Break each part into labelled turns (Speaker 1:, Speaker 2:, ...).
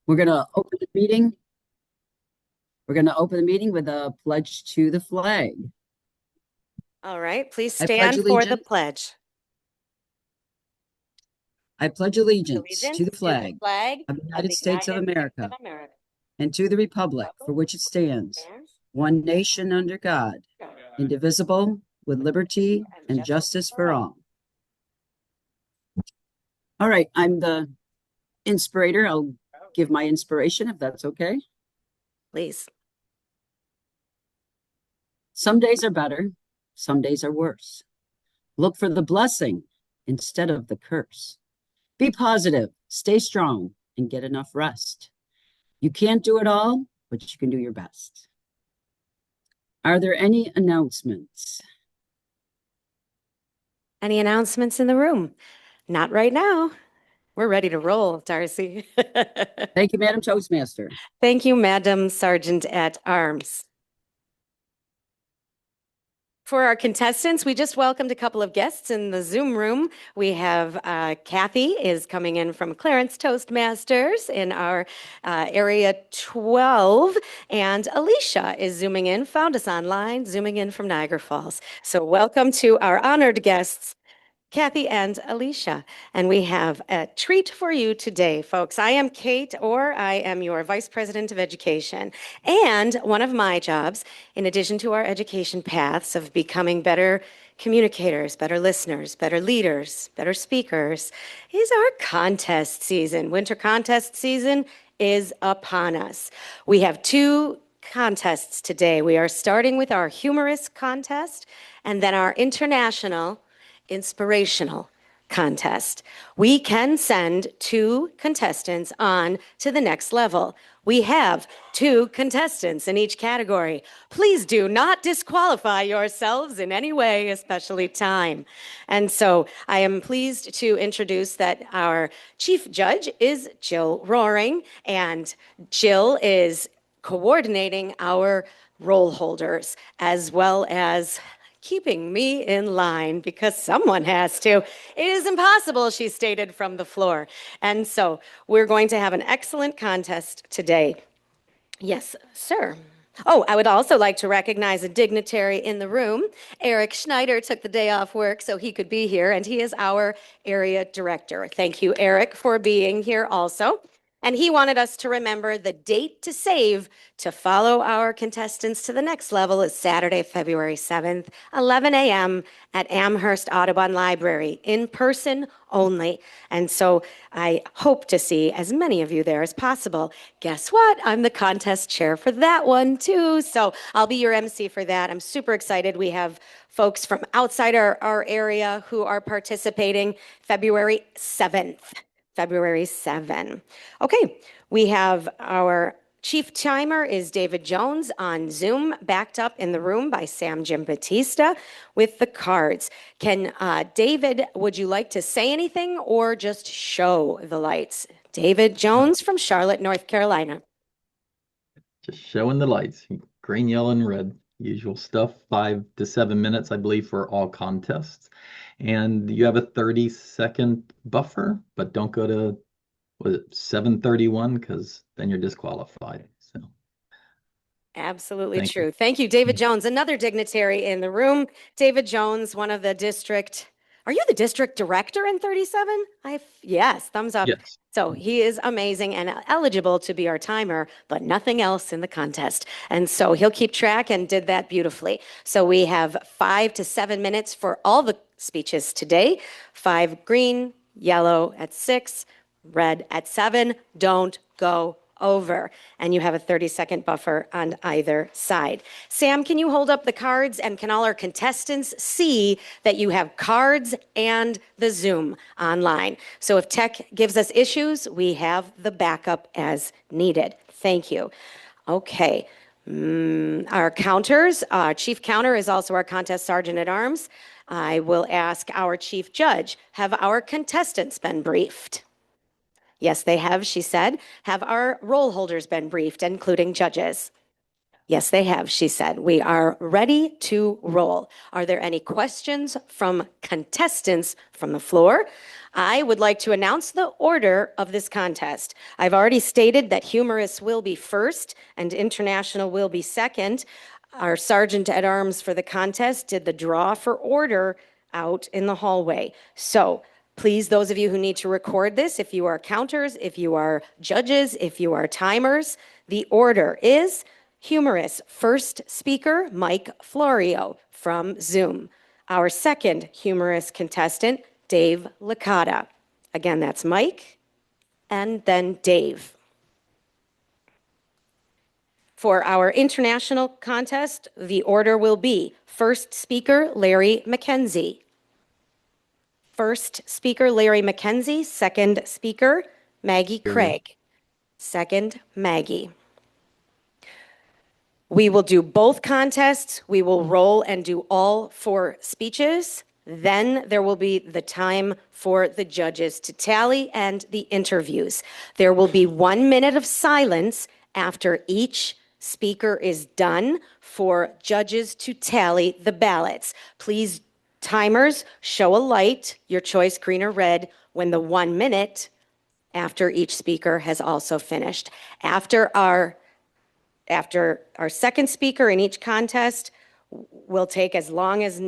Speaker 1: We're going to open the meeting. We're going to open the meeting with a pledge to the flag.
Speaker 2: All right, please
Speaker 1: I pledge
Speaker 2: stand for the
Speaker 1: allegiance.
Speaker 2: pledge.
Speaker 1: I pledge allegiance to
Speaker 2: Allegiance
Speaker 1: the
Speaker 2: to the
Speaker 1: flag
Speaker 2: flag
Speaker 1: of the
Speaker 2: of
Speaker 1: United
Speaker 2: the
Speaker 1: States of
Speaker 2: United States of
Speaker 1: America
Speaker 2: America.
Speaker 1: and to the republic for which it stands, one nation under God, indivisible, with liberty
Speaker 2: And
Speaker 1: and
Speaker 2: justice
Speaker 1: justice
Speaker 2: for
Speaker 1: for
Speaker 2: all.
Speaker 1: all. All right, I'm the inspirator. I'll give my inspiration if that's okay.
Speaker 2: Please.
Speaker 1: Some days are better, some days are worse. Look for the blessing instead of the curse. Be positive, stay strong, and get enough rest. You can't do it all, but you can do your best. Are there any announcements?
Speaker 2: Any announcements in the room? Not right now. We're ready to roll, Darcy.
Speaker 1: Thank you, Madam Toastmaster.
Speaker 2: Thank you, Madam Sergeant at Arms. For our contestants, we just welcomed a couple of guests in the Zoom room. We have Kathy is coming in from Clarence Toastmasters in our area 12, and Alicia is zooming in, found us online, zooming in from Niagara Falls. So welcome to our honored guests, Kathy and Alicia. And we have a treat for you today, folks. I am Kate, or I am your Vice President of Education. And one of my jobs, in addition to our education paths of becoming better communicators, better listeners, better leaders, better speakers, is our contest season. Winter contest season is upon us. We have two contests today. We are starting with our humorous contest and then our international inspirational contest. We can send two contestants on to the next level. We have two contestants in each category. Please do not disqualify yourselves in any way, especially time. And so I am pleased to introduce that our chief judge is Jill Roaring, and Jill is coordinating our roll holders as well as keeping me in line because someone has to. It is impossible, she stated from the floor. And so we're going to have an excellent contest today. Yes, sir. Oh, I would also like to recognize a dignitary in the room. Eric Schneider took the day off work so he could be here, and he is our area director. Thank you, Eric, for being here also. And he wanted us to remember the date to save to follow our contestants to the next level is Saturday, February 7th, 11 a.m. at Amherst Audubon Library, in person only. And so I hope to see as many of you there as possible. Guess what? I'm the contest chair for that one too. So I'll be your MC for that. I'm super excited. We have folks from outside our area who are participating February 7th. February 7. Okay, we have our chief timer is David Jones on Zoom, backed up in the room by Sam Jim Batista with the cards. Can David, would you like to say anything or just show the lights? David Jones from Charlotte, North Carolina.
Speaker 3: Just showing the lights, green, yellow, and red. Usual stuff, 5 to 7 minutes, I believe, for all contests. And you have a 30-second buffer, but don't go to, was it 7:31? Because then you're disqualified. So
Speaker 2: Absolutely
Speaker 3: thank you.
Speaker 2: true. Thank you, David Jones, another dignitary in the room. David Jones, one of the district, are you the district director in 37? Yes, thumbs up.
Speaker 3: Yes.
Speaker 2: So he is amazing and eligible to be our timer, but nothing else in the contest. And so he'll keep track and did that beautifully. So we have 5 to 7 minutes for all the speeches today. 5 green, yellow at 6, red at 7. Don't go over. And you have a 30-second buffer on either side. Sam, can you hold up the cards, and can all our contestants see that you have cards and the Zoom online? So if tech gives us issues, we have the backup as needed. Thank you. Okay. Our counters, chief counter is also our contest sergeant at arms. I will ask our chief judge, have our contestants been briefed? Yes, they have, she said. Have our roll holders been briefed, including judges? Yes, they have, she said. We are ready to roll. Are there any questions from contestants from the floor? I would like to announce the order of this contest. I've already stated that humorous will be first and international will be second. Our sergeant at arms for the contest did the draw for order out in the hallway. So please, those of you who need to record this, if you are counters, if you are judges, if you are timers, the order is humorous first speaker, Mike Florio from Zoom. Our second humorous contestant, Dave Licata. Again, that's Mike and then Dave. For our international contest, the order will be first speaker, Larry McKenzie. First speaker, Larry McKenzie. Second speaker, Maggie Craig. Second, Maggie. We will do both contests. We will roll and do all 4 speeches. Then there will be the time for the judges to tally and the interviews. There will be 1 minute of silence after each speaker is done for judges to tally the ballots. Please, timers, show a light, your choice, green or red, when the 1 minute after each speaker has also finished. After our second speaker in each contest will take as long as,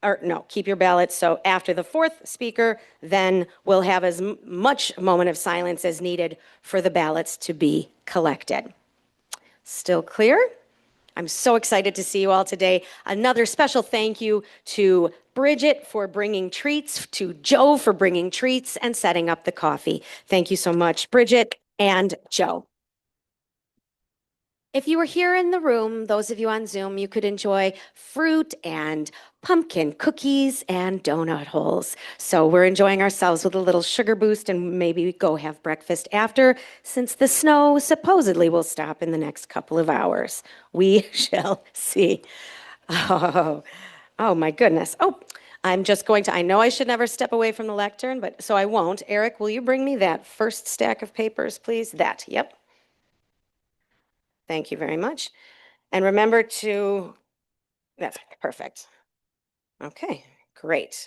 Speaker 2: or no, keep your ballots. So after the 4th speaker, then we'll have as much moment of silence as needed for the ballots to be collected. Still clear? I'm so excited to see you all today. Another special thank you to Bridget for bringing treats, to Joe for bringing treats and setting up the coffee. Thank you so much, Bridget and Joe. If you were here in the room, those of you on Zoom, you could enjoy fruit and pumpkin cookies and donut holes. So we're enjoying ourselves with a little sugar boost and maybe go have breakfast after, since the snow supposedly will stop in the next couple of hours. We shall see. Oh my goodness. Oh, I'm just going to, I know I should never step away from the lectern, but so I won't. Eric, will you bring me that first stack of papers, please? That, yep. Thank you very much. And remember to, that's perfect. Okay, great.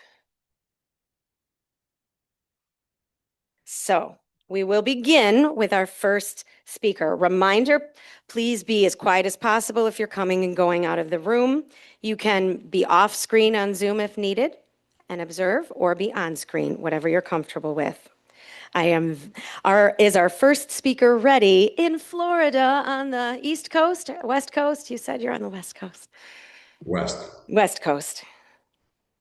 Speaker 2: So we will begin with our first speaker. Reminder, please be as quiet as possible if you're coming and going out of the room. You can be off screen on Zoom if needed and observe, or be on screen, whatever you're comfortable with. Is our first speaker ready in Florida on the East Coast, West Coast? You said you're on the West Coast. West Coast.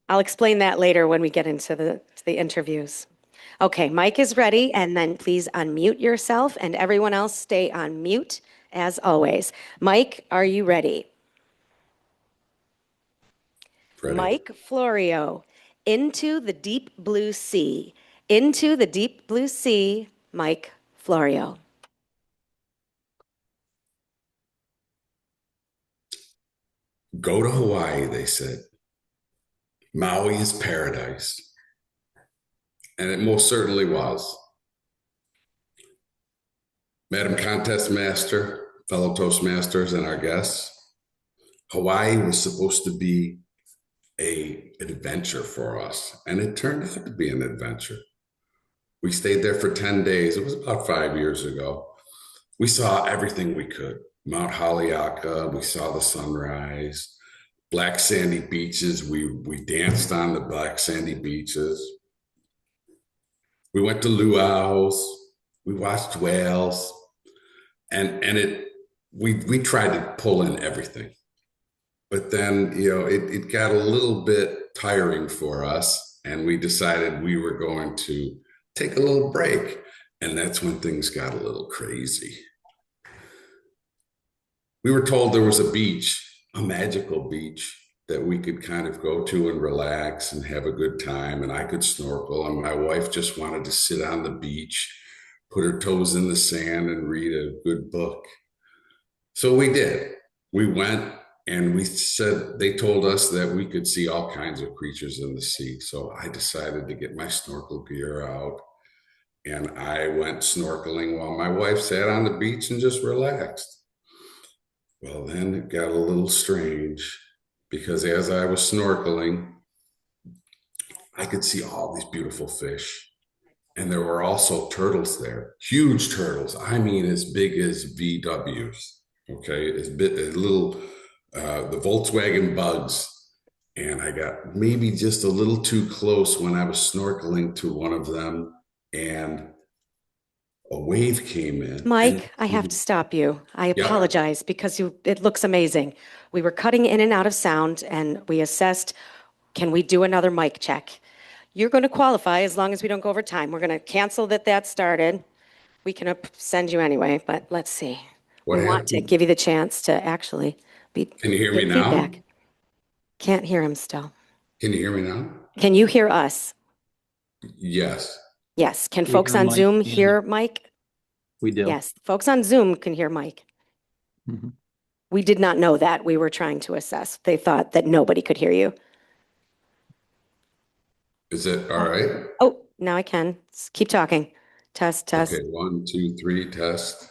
Speaker 2: I'll explain that later when we get into the interviews. Okay, Mike is ready, and then please unmute yourself, and everyone else stay on mute as always. Mike, are you ready? Ready. Mike Florio, into the deep blue sea. Into the deep blue sea, Mike Florio.
Speaker 4: Go to Hawaii, they said. Maui is paradise. And it most certainly was. Madam Contest Master, fellow Toastmasters, and our guests, Hawaii was supposed to be an adventure for us, and it turned out to be an adventure. We stayed there for 10 days. It was about 5 years ago. We saw everything we could. Mount Haleakala, we saw the sunrise, black sandy beaches. We danced on the black sandy beaches. We went to luau's. We watched whales, and we tried to pull in everything. But then, it got a little bit tiring for us, and we decided we were going to take a little break. And that's when things got a little crazy. We were told there was a beach, a magical beach, that we could kind of go to and relax and have a good time. And I could snorkel, and my wife just wanted to sit on the beach, put her toes in the sand and read a good book. So we did. We went, and they told us that we could see all kinds of creatures in the sea. So I decided to get my snorkel gear out, and I went snorkeling while my wife sat on the beach and just relaxed. Well, then it got a little strange because as I was snorkeling, I could see all these beautiful fish. And there were also turtles there, huge turtles. I mean, as big as VWs, okay, as big, as little, the Volkswagen bugs. And I got maybe just a little too close when I was snorkeling to one of them, and a wave came in. And
Speaker 2: Mike, I have to stop you. I
Speaker 4: yeah,
Speaker 2: apologize because it looks amazing. We were cutting in and out of sound and we assessed, can we do another mic check? You're going to qualify as long as we don't go over time. We're going to cancel that started. We can send you anyway, but let's see.
Speaker 4: what
Speaker 2: We want to
Speaker 4: happened?
Speaker 2: give you the chance to actually be
Speaker 4: Can you hear me
Speaker 2: get
Speaker 4: now?
Speaker 2: feedback. Can't hear him still.
Speaker 4: Can you hear me now?
Speaker 2: Can you hear us?
Speaker 4: Yes.
Speaker 2: Yes. Can
Speaker 3: We
Speaker 2: folks
Speaker 3: hear
Speaker 2: on
Speaker 3: Mike
Speaker 2: Zoom
Speaker 3: and
Speaker 2: hear Mike?
Speaker 3: we do.
Speaker 2: Yes. Folks on Zoom can hear Mike.
Speaker 3: Mhm.
Speaker 2: We did not know that. We were trying to assess. They thought that nobody could hear you.
Speaker 4: Is it all right?
Speaker 2: Oh, now I can. Keep talking. Test,
Speaker 4: Okay,
Speaker 2: test.
Speaker 4: 1, 2, 3, test.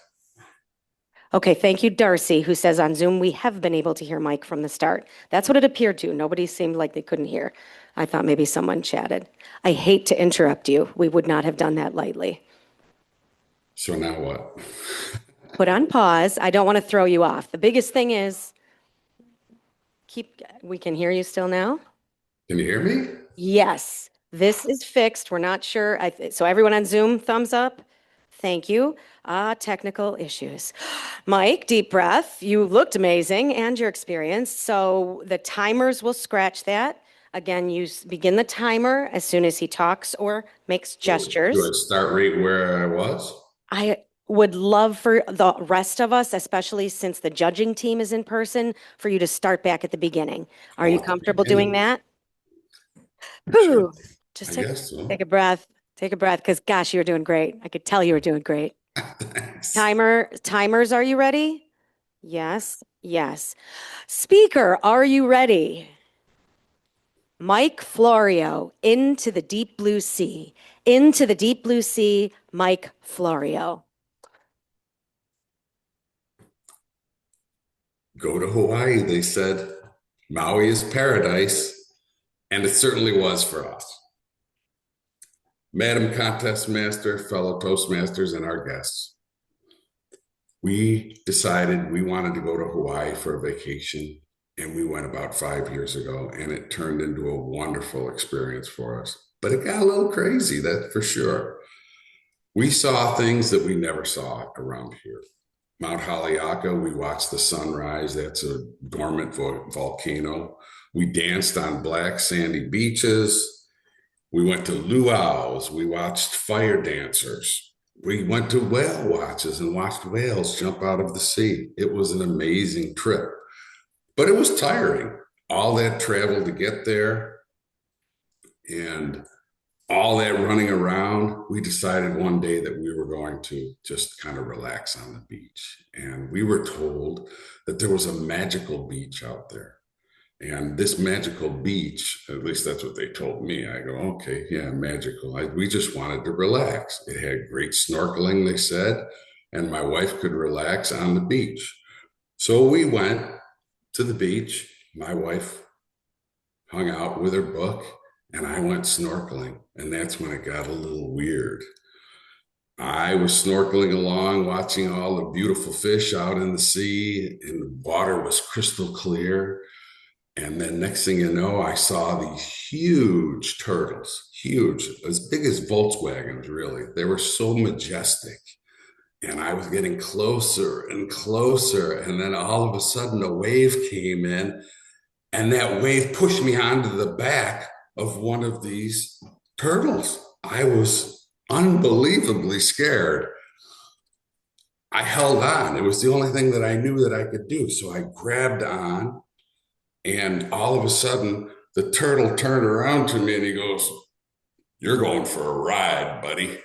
Speaker 2: Okay, thank you, Darcy, who says on Zoom we have been able to hear Mike from the start. That's what it appeared to. Nobody seemed like they couldn't hear. I thought maybe someone chatted. I hate to interrupt you. We would not have done that lightly.
Speaker 4: So now what?
Speaker 2: Put on pause. I don't want to throw you off. The biggest thing is we can hear you still now?
Speaker 4: Can you hear me?
Speaker 2: Yes, this is fixed. We're not sure. So everyone on Zoom, thumbs up. Thank you. Technical issues. Mike, deep breath. You looked amazing and you're experienced. So the timers will scratch that. Again, you begin the timer as soon as he talks or makes
Speaker 4: Do I
Speaker 2: gestures.
Speaker 4: start right where I was?
Speaker 2: I would love for the rest of us, especially since the judging team is in person, for you to start back at the beginning. Are
Speaker 4: Oh,
Speaker 2: you
Speaker 4: at the
Speaker 2: comfortable doing
Speaker 4: beginning.
Speaker 2: that?
Speaker 4: Sure.
Speaker 2: Whew. Just
Speaker 4: I
Speaker 2: take
Speaker 4: guess so.
Speaker 2: take a breath. Take a breath, because gosh, you were doing great. I could tell you were doing great.
Speaker 4: Thanks.
Speaker 2: Timers, are you ready? Yes, yes. Speaker, are you ready? Mike Florio, into the deep blue sea. Into the deep blue sea, Mike Florio.
Speaker 4: Go to Hawaii, they said. Maui is paradise, and it certainly was for us. Madam Contest Master, fellow Toastmasters, and our guests. We decided we wanted to go to Hawaii for a vacation, and we went about 5 years ago, and it turned into a wonderful experience for us. But it got a little crazy, that's for sure. We saw things that we never saw around here. Mount Haleakala, we watched the sunrise. That's a dormant volcano. We danced on black sandy beaches. We went to luau's. We watched fire dancers. We went to whale watches and watched whales jump out of the sea. It was an amazing trip, but it was tiring. All that travel to get there and all that running around, we decided one day that we were going to just kind of relax on the beach. And we were told that there was a magical beach out there. And this magical beach, at least that's what they told me. I go, okay, yeah, magical. We just wanted to relax. It had great snorkeling, they said, and my wife could relax on the beach. So we went to the beach. My wife hung out with her book, and I went snorkeling. And that's when it got a little weird. I was snorkeling along, watching all the beautiful fish out in the sea, and the water was crystal clear. And then next thing you know, I saw these huge turtles, huge, as big as Volkswagens, really. They were so majestic. And I was getting closer and closer. And then all of a sudden, a wave came in, and that wave pushed me onto the back of one of these turtles. I was unbelievably scared. I held on. It was the only thing that I knew that I could do. So I grabbed on, and all of a sudden, the turtle turned around to me and he goes, "You're going for a ride, buddy."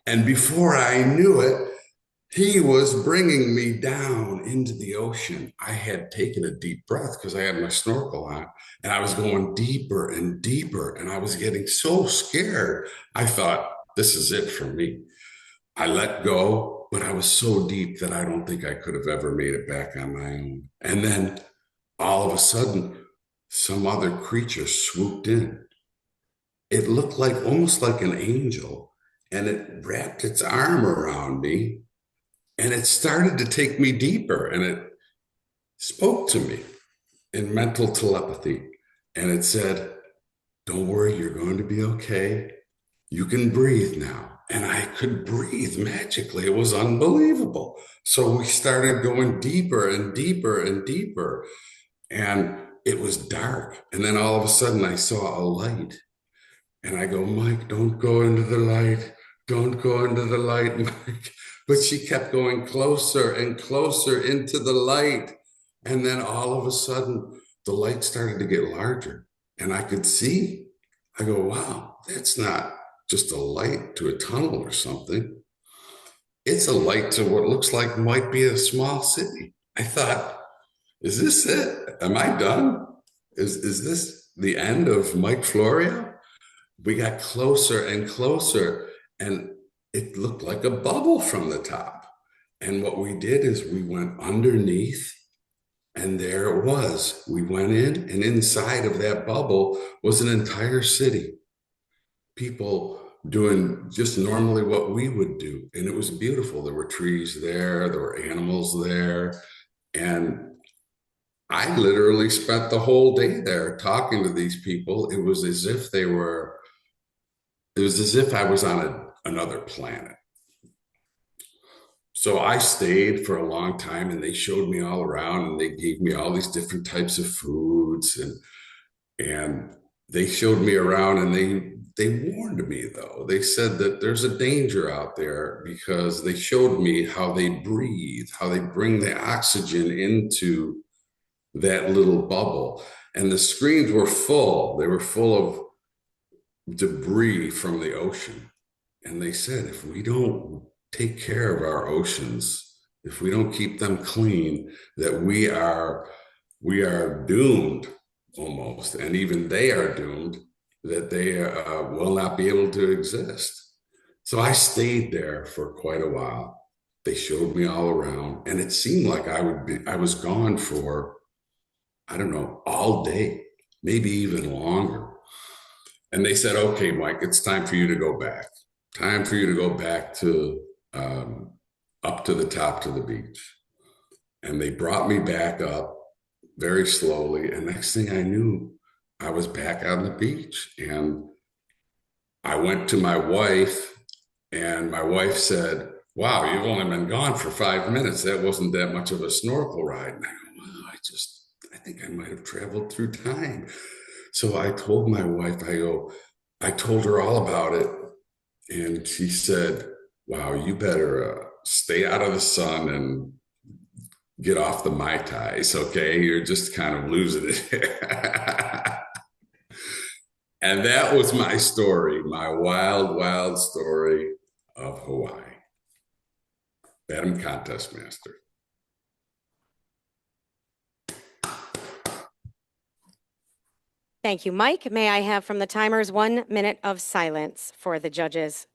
Speaker 4: And before I knew it, he was bringing me down into the ocean. I had taken a deep breath because I had my snorkel on, and I was going deeper and deeper, and I was getting so scared. I thought, this is it for me. I let go, but I was so deep that I don't think I could have ever made it back on my own. And then all of a sudden, some other creature swooped in. It looked like almost like an angel, and it wrapped its arm around me, and it started to take me deeper, and it spoke to me in mental telepathy. And it said, "Don't worry, you're going to be okay. You can breathe now." And I could breathe magically. It was unbelievable. So we started going deeper and deeper and deeper. And it was dark. And then all of a sudden I saw a light. And I go, "Mike, don't go into the light. Don't go into the light, Mike." But she kept going closer and closer into the light. And then all of a sudden, the light started to get larger. And I could see. I go, "Wow, that's not just a light to a tunnel or something. It's a light to what looks like might be a small city." I thought, is this it? Am I done? Is this the end of Mike Florio? We got closer and closer, and it looked like a bubble from the top. And what we did is we went underneath, and there it was. We went in, and inside of that bubble was an entire city. People doing just normally what we would do. And it was beautiful. There were trees there, there were animals there. And I literally spent the whole day there talking to these people. It was as if I was on another planet. So I stayed for a long time, and they showed me all around, and they gave me all these different types of foods, and they showed me around, and they warned me, though. They said that there's a danger out there, because they showed me how they breathe, how they bring the oxygen into that little bubble. And the screens were full. They were full of debris from the ocean. And they said, if we don't take care of our oceans, if we don't keep them clean, that we are doomed almost. And even they are doomed, that they will not be able to exist. So I stayed there for quite a while. They showed me all around, and it seemed like I was gone for, I don't know, all day, maybe even longer. And they said, "Okay, Mike, it's time for you to go back. Time for you to go back to up to the top to the beach." And they brought me back up very slowly. And next thing I knew, I was back on the beach. And I went to my wife, and my wife said, "Wow, you've only been gone for 5 minutes. That wasn't that much of a snorkel ride." And I go, "Wow, I think I might have traveled through time." So I told my wife, I told her all about it. And she said, "Wow, you better stay out of the sun and get off the Mai Tais, okay? You're just kind of losing it." And that was my story, my wild, wild story of Hawaii. Madam Contest Master.
Speaker 2: Thank you, Mike. May I have from the timers 1 minute of silence for the judges?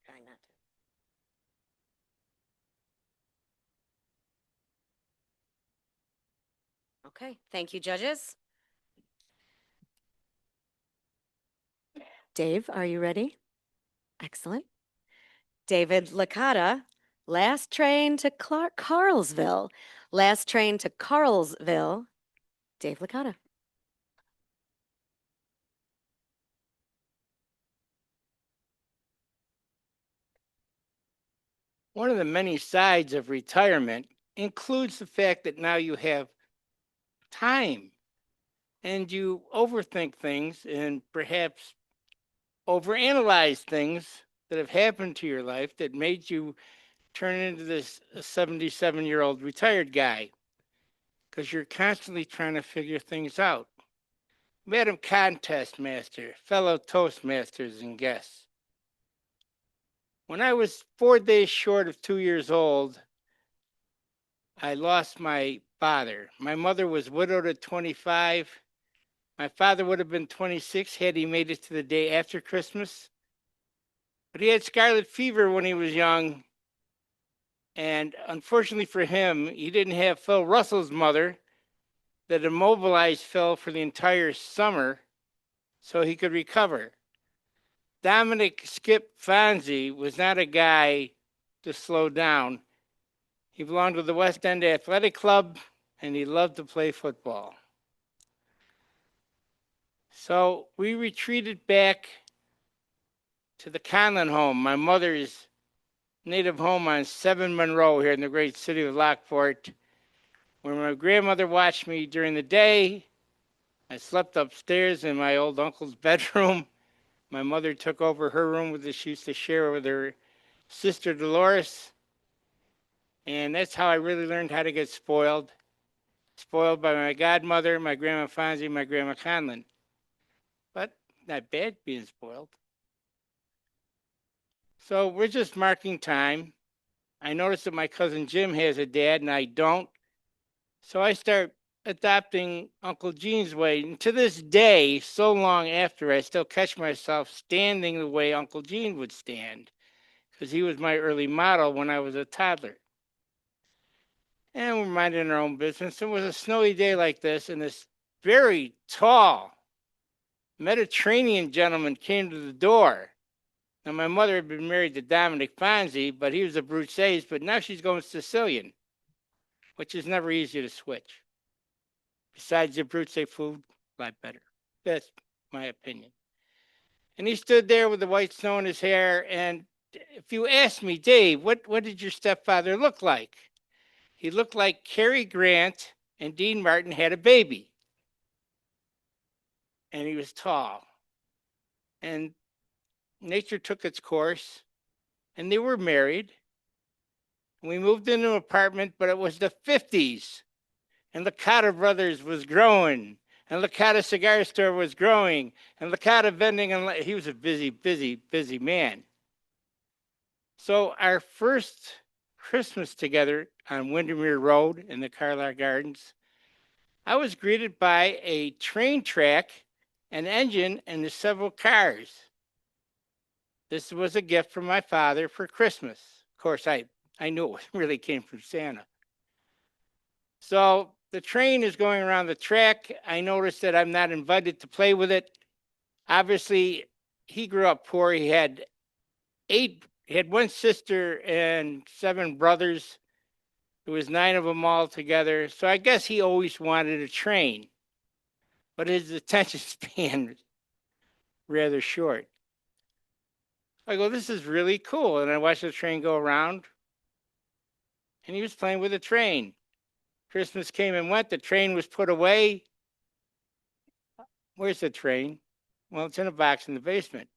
Speaker 2: Trying not to. Okay, thank you, judges. Dave, are you ready? Excellent. David Licata, last train to Carlsville. Last train to Carlsville, Dave Licata.
Speaker 5: One of the many sides of retirement includes the fact that now you have time and you overthink things and perhaps overanalyze things that have happened to your life that made you turn into this 77-year-old retired guy because you're constantly trying to figure things out. Madam Contest Master, fellow Toastmasters and guests. When I was 4 days short of 2 years old, I lost my father. My mother was widowed at 25. My father would have been 26 had he made it to the day after Christmas. But he had scarlet fever when he was young. And unfortunately for him, he didn't have Phil Russell's mother that immobilized Phil for the entire summer so he could recover. Dominic Skip Fonzie was not a guy to slow down. He belonged to the West End Athletic Club, and he loved to play football. So we retreated back to the Conlon home, my mother's native home on 7 Monroe here in the great city of Lockport, where my grandmother watched me during the day. I slept upstairs in my old uncle's bedroom. My mother took over her room with she used to share with her sister Dolores. And that's how I really learned how to get spoiled. Spoiled by my godmother, my grandma Fonzie, my grandma Conlon. But not bad being spoiled. So we're just marking time. I noticed that my cousin Jim has a dad and I don't. So I start adopting Uncle Gene's way. And to this day, so long after, I still catch myself standing the way Uncle Gene would stand, because he was my early model when I was a toddler. And we're minding our own business. It was a snowy day like this, and this very tall Mediterranean gentleman came to the door. Now, my mother had been married to Dominic Fonzie, but he was a Bruxelles, but now she's going Sicilian, which is never easy to switch. Besides, the Bruxelles food, a lot better. That's my opinion. And he stood there with the white snow in his hair. And if you ask me, Dave, what did your stepfather look like? He looked like Cary Grant and Dean Martin had a baby. And he was tall. And nature took its course. And they were married. We moved into an apartment, but it was the 50s. And Licata Brothers was growing. And Licata Cigar Store was growing. And Licata Vending, and he was a busy man. So our first Christmas together on Windermere Road in the Carlisle Gardens, I was greeted by a train track, an engine, and several cars. This was a gift from my father for Christmas. Of course, I knew it really came from Santa. So the train is going around the track. I noticed that I'm not invited to play with it. Obviously, he grew up poor. He had 1 sister and 7 brothers. There was 9 of them all together. So I guess he always wanted a train. But his attention span was rather short. I go, this is really cool. And I watched the train go around. And he was playing with the train. Christmas came and went. The train was put away. Where's the train? Well, it's in a box in the basement.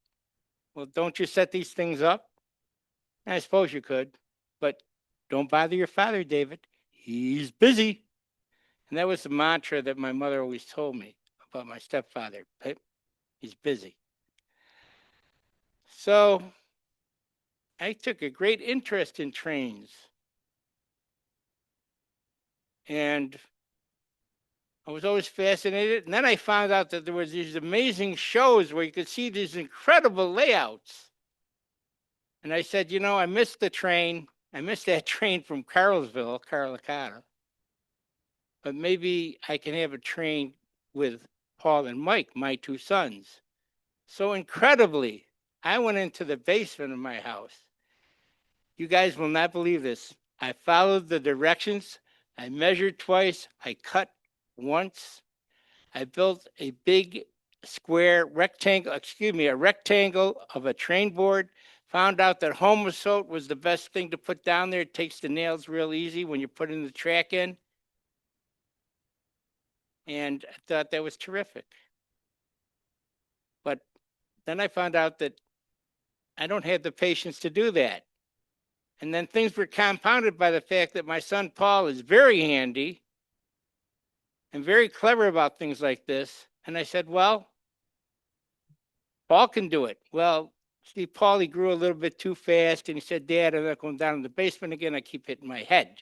Speaker 5: Well, don't you set these things up? I suppose you could, but don't bother your father, David. He's busy. And that was the mantra that my mother always told me about my stepfather. He's busy. So I took a great interest in trains. And I was always fascinated. And then I found out that there was these amazing shows where you could see these incredible layouts. And I said, I missed the train. I missed that train from Carlsville, Licata. But maybe I can have a train with Paul and Mike, my 2 sons. So incredibly, I went into the basement of my house. You guys will not believe this. I followed the directions I measured twice. I cut once. I built a big square rectangle, a rectangle of a train board. Found out that Homosote was the best thing to put down there. It takes the nails real easy when you're putting the track in. And I thought that was terrific. But then I found out that I don't have the patience to do that. And then things were compounded by the fact that my son Paul is very handy and very clever about things like this. And I said, well, Paul can do it. Well, see, Paul, he grew a little bit too fast. And he said, Dad, I'm not going down in the basement again. I keep hitting my head.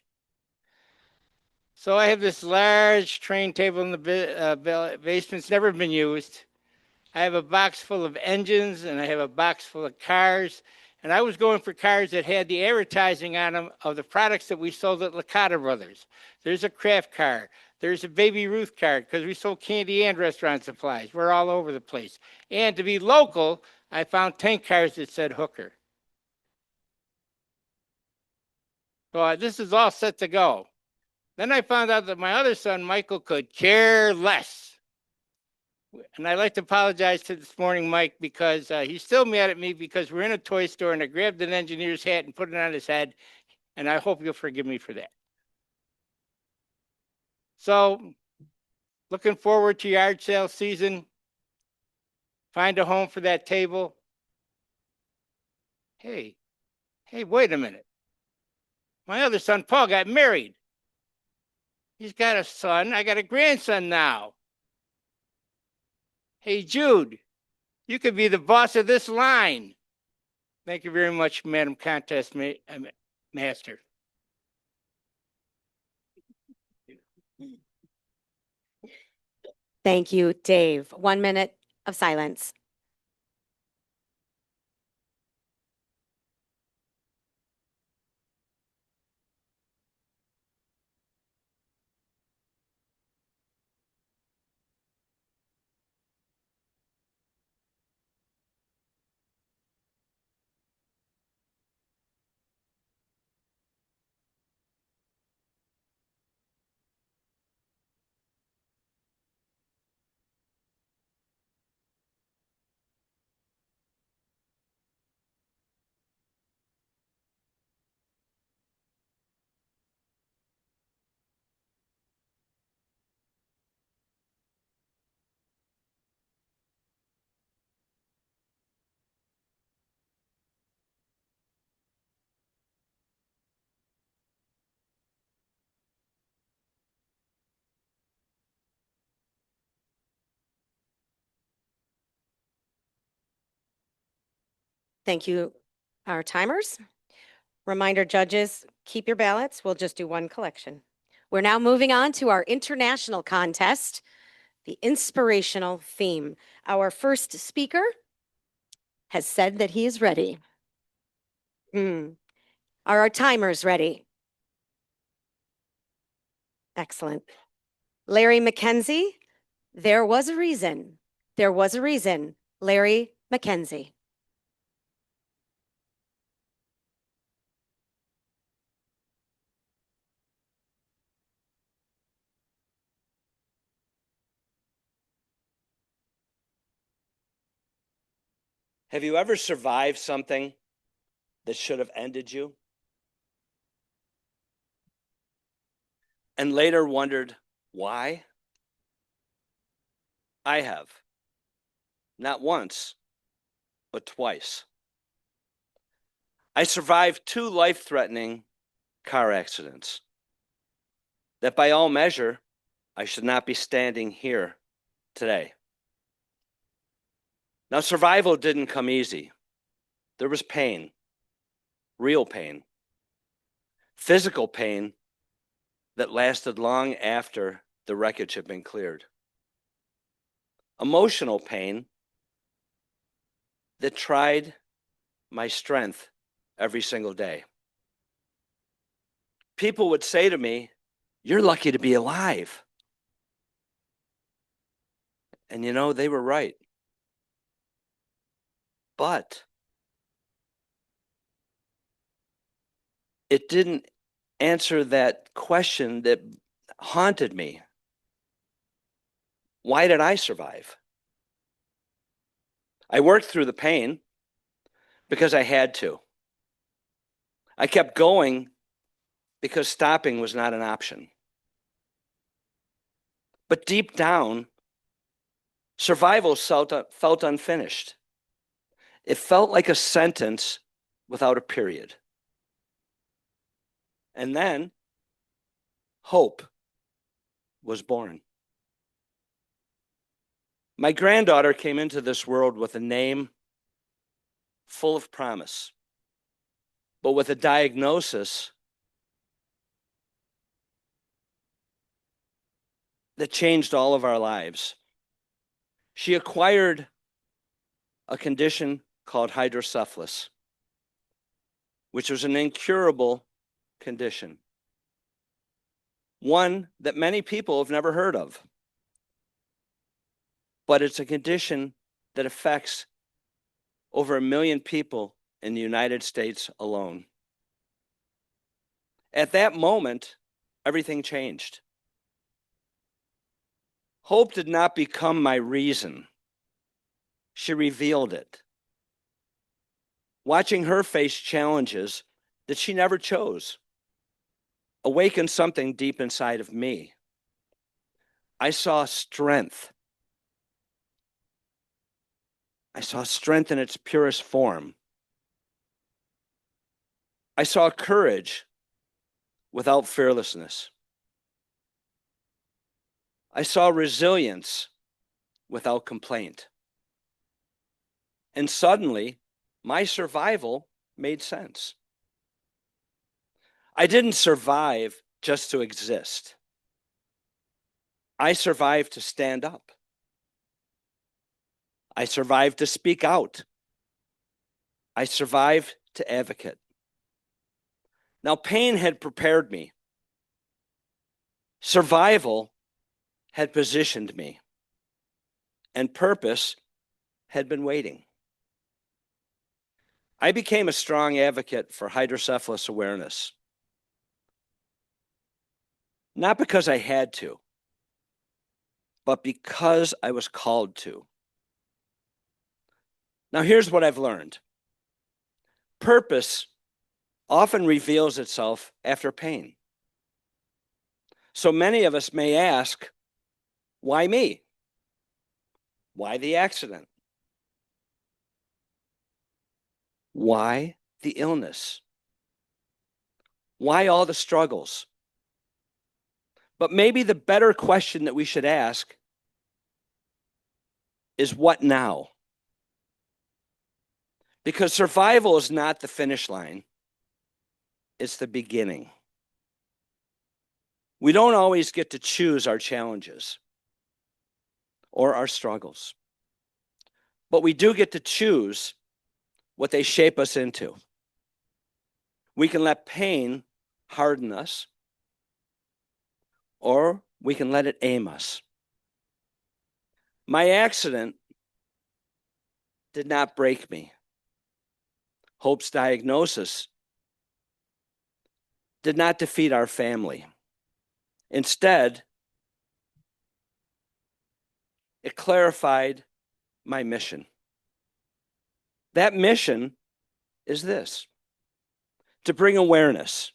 Speaker 5: So I have this large train table in the basement. It's never been used. I have a box full of engines and I have a box full of cars. And I was going for cars that had the advertising on them of the products that we sold at Licata Brothers. There's a craft car. There's a Baby Ruth car because we sold candy and restaurant supplies. We're all over the place. And to be local, I found tank cars that said Hooker. So this is all set to go. Then I found out that my other son, Michael, could care less. And I'd like to apologize to this morning, Mike, because he's still mad at me because we're in a toy store and I grabbed an engineer's hat and put it on his head. And I hope you'll forgive me for that. So looking forward to yard sale season. Find a home for that table. Hey, wait a minute. My other son, Paul, got married. He's got a son. I got a grandson now. Hey, Jude, you could be the boss of this line. Thank you very much, Madam Contest Master.
Speaker 2: Thank you, Dave. 1 minute of silence. Thank you, our timers. Reminder, judges, keep your ballots. We'll just do one collection. We're now moving on to our international contest, the inspirational theme. Our first speaker has said that he is ready. Are our timers ready? Excellent. Larry McKenzie, there was a reason. There was a reason. Larry McKenzie.
Speaker 6: Have you ever survived something that should have ended you? And later wondered why? I have. Not once, but twice. I survived 2 life-threatening car accidents that by all measure, I should not be standing here today. Now, survival didn't come easy. There was pain, real pain, physical pain that lasted long after the wreckage had been cleared, emotional pain that tried my strength every single day. People would say to me, "You're lucky to be alive." And you know, they were right. But it didn't answer that question that haunted me. Why did I survive? I worked through the pain because I had to. I kept going because stopping was not an option. But deep down, survival felt unfinished. It felt like a sentence without a period. And then hope was born. My granddaughter came into this world with a name full of promise, but with a diagnosis that changed all of our lives. She acquired a condition called hydrocephalus, which was an incurable condition, one that many people have never heard of. But it's a condition that affects over 1 million people in the United States alone. At that moment, everything changed. Hope did not become my reason. She revealed it. Watching her face challenges that she never chose awakened something deep inside of me. I saw strength. I saw strength in its purest form. I saw courage without fearlessness. I saw resilience without complaint. And suddenly, my survival made sense. I didn't survive just to exist. I survived to stand up. I survived to speak out. I survived to advocate. Now, pain had prepared me. Survival had positioned me. And purpose had been waiting. I became a strong advocate for hydrocephalus awareness. Not because I had to, but because I was called to. Now, here's what I've learned. Purpose often reveals itself after pain. So many of us may ask, why me? Why the accident? Why the illness? Why all the struggles? But maybe the better question that we should ask is what now? Because survival is not the finish line, it's the beginning. We don't always get to choose our challenges or our struggles, but we do get to choose what they shape us into. We can let pain harden us, or we can let it aim us. My accident did not break me. Hope's diagnosis did not defeat our family. Instead, it clarified my mission. That mission is this: to bring awareness,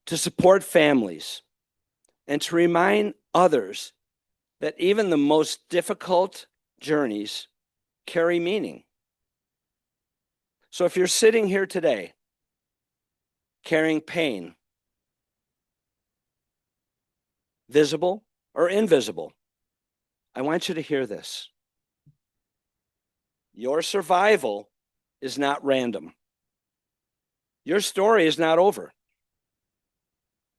Speaker 6: to support families, and to remind others that even the most difficult journeys carry meaning. So if you're sitting here today carrying pain, visible or invisible, I want you to hear this. Your survival is not random. Your story is not over.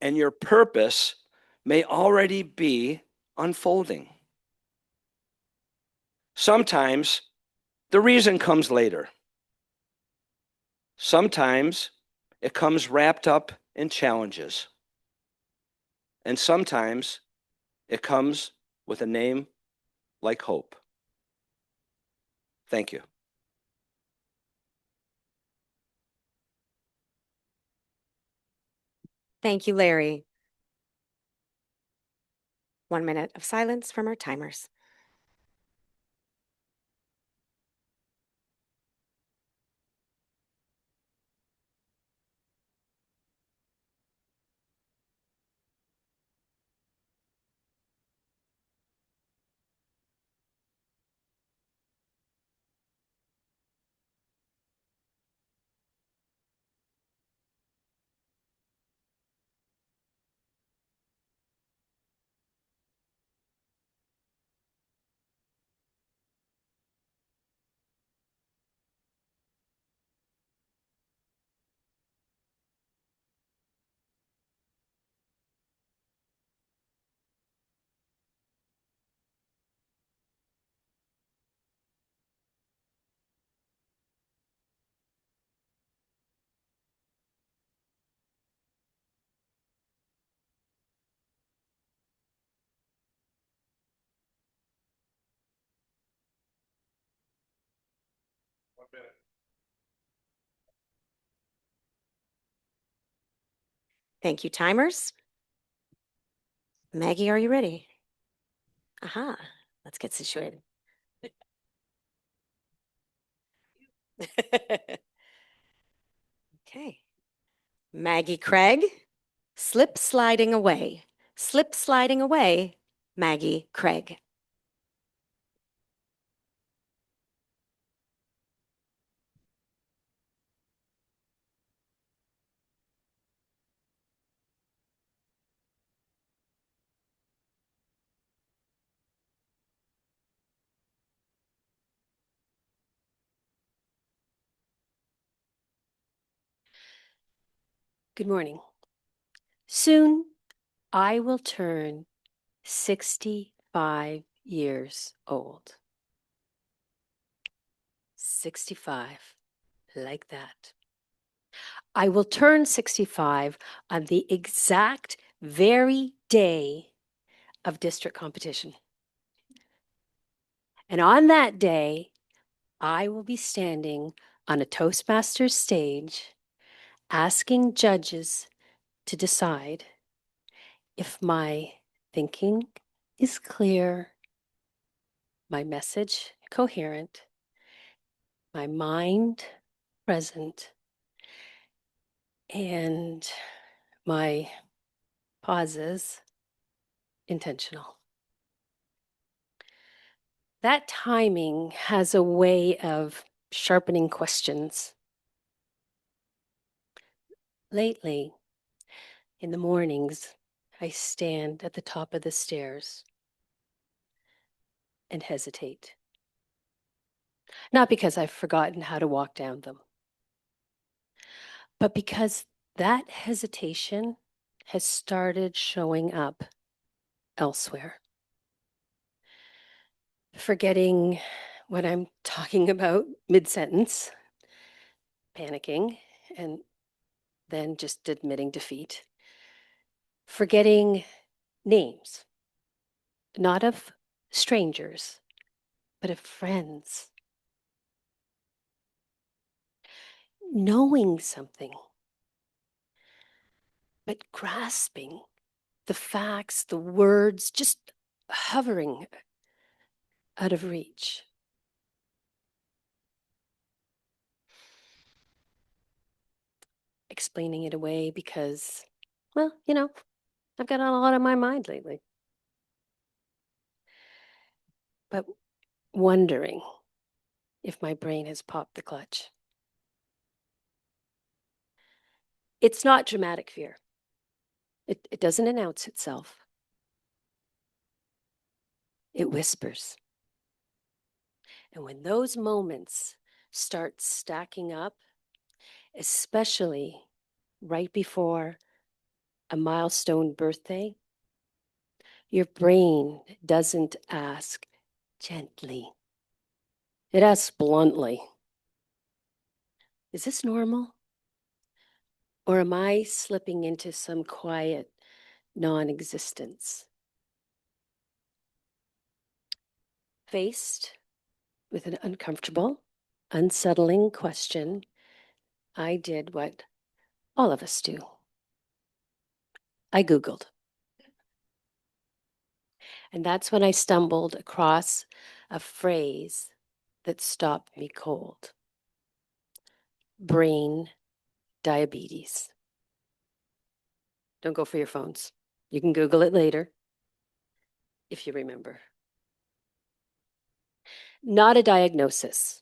Speaker 6: And your purpose may already be unfolding. Sometimes the reason comes later. Sometimes it comes wrapped up in challenges. And sometimes it comes with a name like hope. Thank you.
Speaker 2: Thank you, Larry. 1 minute of silence from our timers. Thank you, timers. Maggie, are you ready? Aha, let's get situated. Okay. Maggie Craig, slip sliding away. Slip sliding away, Maggie Craig.
Speaker 7: Good morning. Soon I will turn 65 years old. 65, like that. I will turn 65 on the exact very day of district competition. And on that day, I will be standing on a Toastmasters stage asking judges to decide if my thinking is clear, my message coherent, my mind present, and my pauses intentional. That timing has a way of sharpening questions. Lately, in the mornings, I stand at the top of the stairs and hesitate. Not because I've forgotten how to walk down them, but because that hesitation has started showing up elsewhere. Forgetting what I'm talking about mid-sentence, panicking, and then just admitting defeat. Forgetting names, not of strangers, but of friends. Knowing something, but grasping the facts, the words, just hovering out of reach. Explaining it away because, well, I've got a lot on my mind lately. But wondering if my brain has popped the clutch. It's not dramatic fear. It doesn't announce itself. It whispers. And when those moments start stacking up, especially right before a milestone birthday, your brain doesn't ask gently. It asks bluntly, is this normal? Or am I slipping into some quiet non-existence? Faced with an uncomfortable, unsettling question, I did what all of us do. I Googled. And that's when I stumbled across a phrase that stopped me cold. Brain diabetes. Don't go for your phones. You can Google it later if you remember. Not a diagnosis,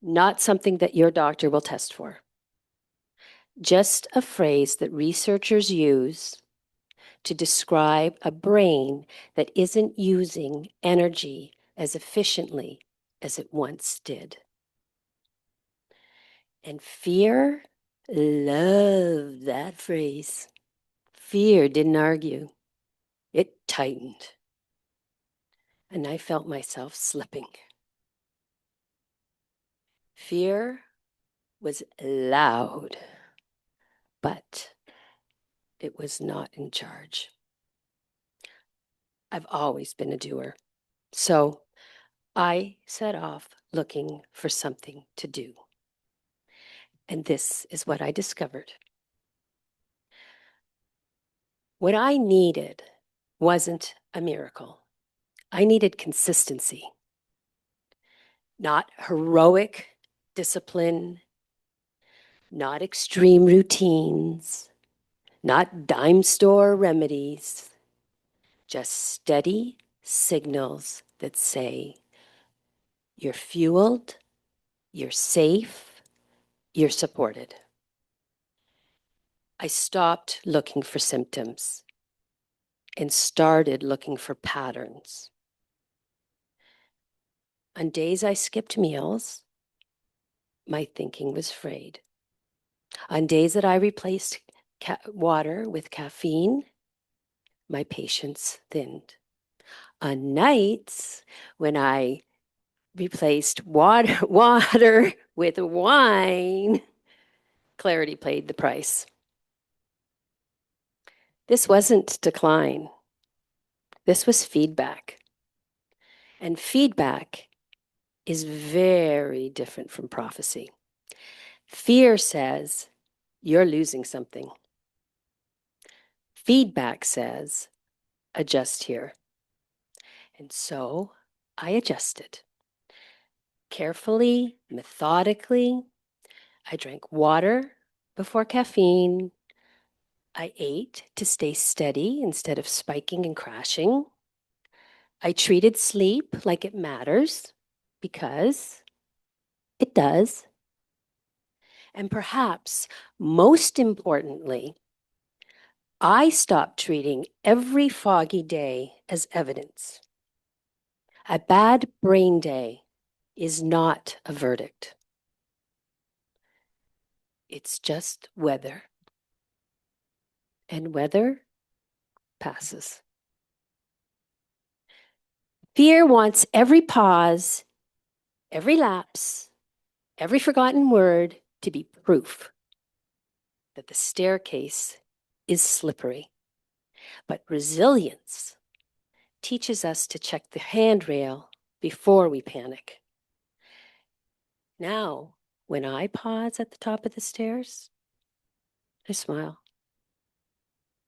Speaker 7: not something that your doctor will test for. Just a phrase that researchers use to describe a brain that isn't using energy as efficiently as it once did. And fear loved that phrase. Fear didn't argue. It tightened. And I felt myself slipping. Fear was loud, but it was not in charge. I've always been a doer. So I set off looking for something to do. And this is what I discovered. What I needed wasn't a miracle. I needed consistency, not heroic discipline, not extreme routines, not dime store remedies, just steady signals that say, you're fueled, you're safe, you're supported. I stopped looking for symptoms and started looking for patterns. On days I skipped meals, my thinking was frayed. On days that I replaced water with caffeine, my patience thinned. On nights when I replaced water with wine, clarity paid the price. This wasn't decline. This was feedback. And feedback is very different from prophecy. Fear says, you're losing something. Feedback says, adjust here. And so I adjusted. Carefully, methodically, I drank water before caffeine. I ate to stay steady instead of spiking and crashing. I treated sleep like it matters because it does. And perhaps most importantly, I stopped treating every foggy day as evidence. A bad brain day is not a verdict. It's just weather. And weather passes. Fear wants every pause, every lapse, every forgotten word to be proof that the staircase is slippery. But resilience teaches us to check the handrail before we panic. Now, when I pause at the top of the stairs, I smile.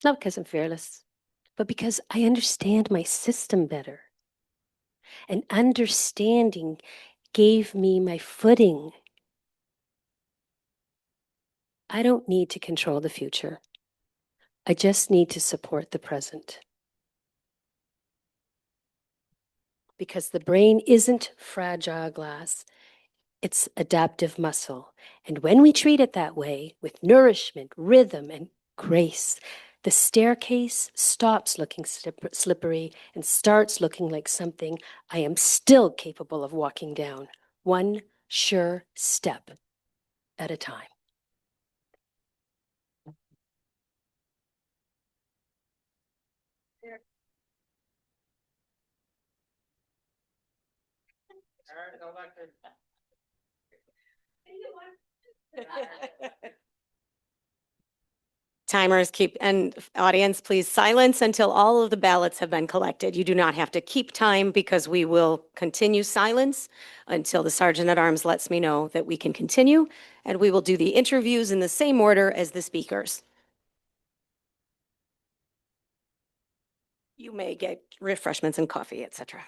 Speaker 7: Not because I'm fearless, but because I understand my system better. And understanding gave me my footing. I don't need to control the future. I just need to support the present. Because the brain isn't fragile glass, it's adaptive muscle. And when we treat it that way, with nourishment, rhythm, and grace, the staircase stops looking slippery and starts looking like something I am still capable of walking down, one sure step at a time.
Speaker 2: Timers keep, and audience, please silence until all of the ballots have been collected. You do not have to keep time because we will continue silence until the Sergeant at Arms lets me know that we can continue, and we will do the interviews in the same order as the speakers. You may get refreshments and coffee, etc.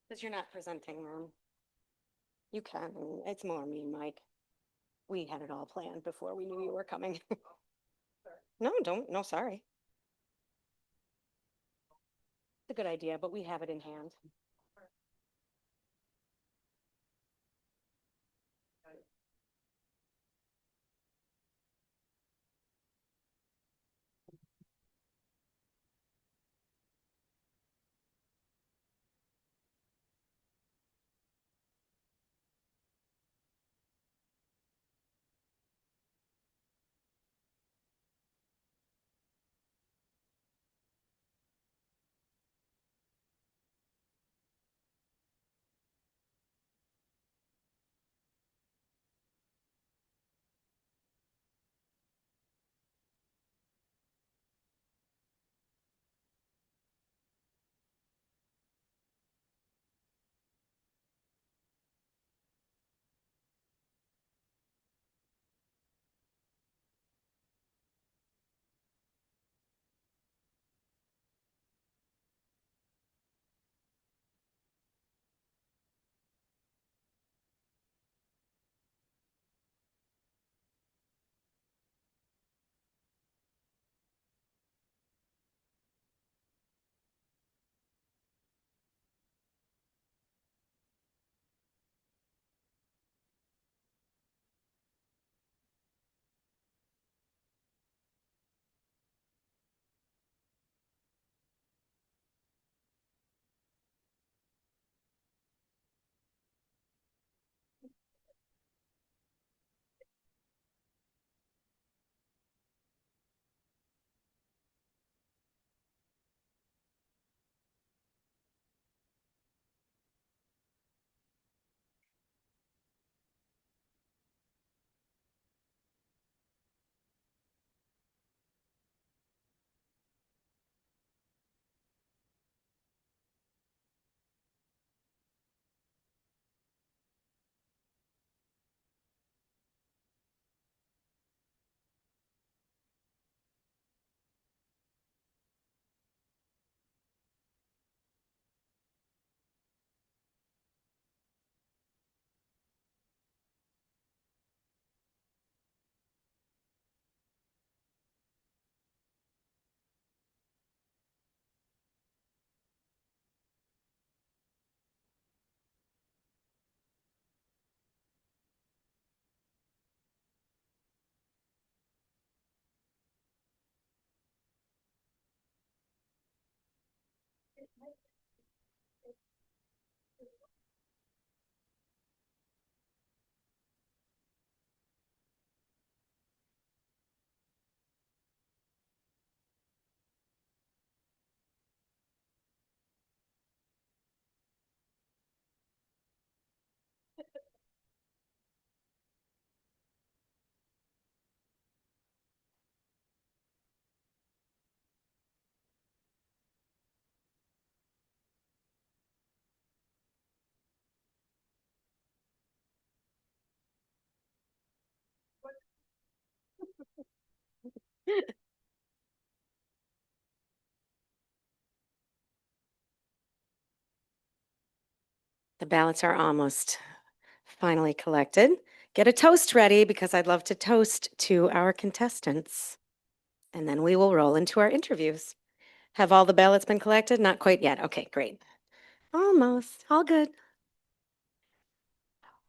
Speaker 2: Because you're not presenting them. You can. It's more me, Mike. We had it all planned before we knew you were coming. No, don't. No, sorry. It's a good idea, but we have it in hand. The ballots are almost finally collected. Get a toast ready because I'd love to toast to our contestants. And then we will roll into our interviews. Have all the ballots been collected? Not quite yet. Okay, great. Almost. All good.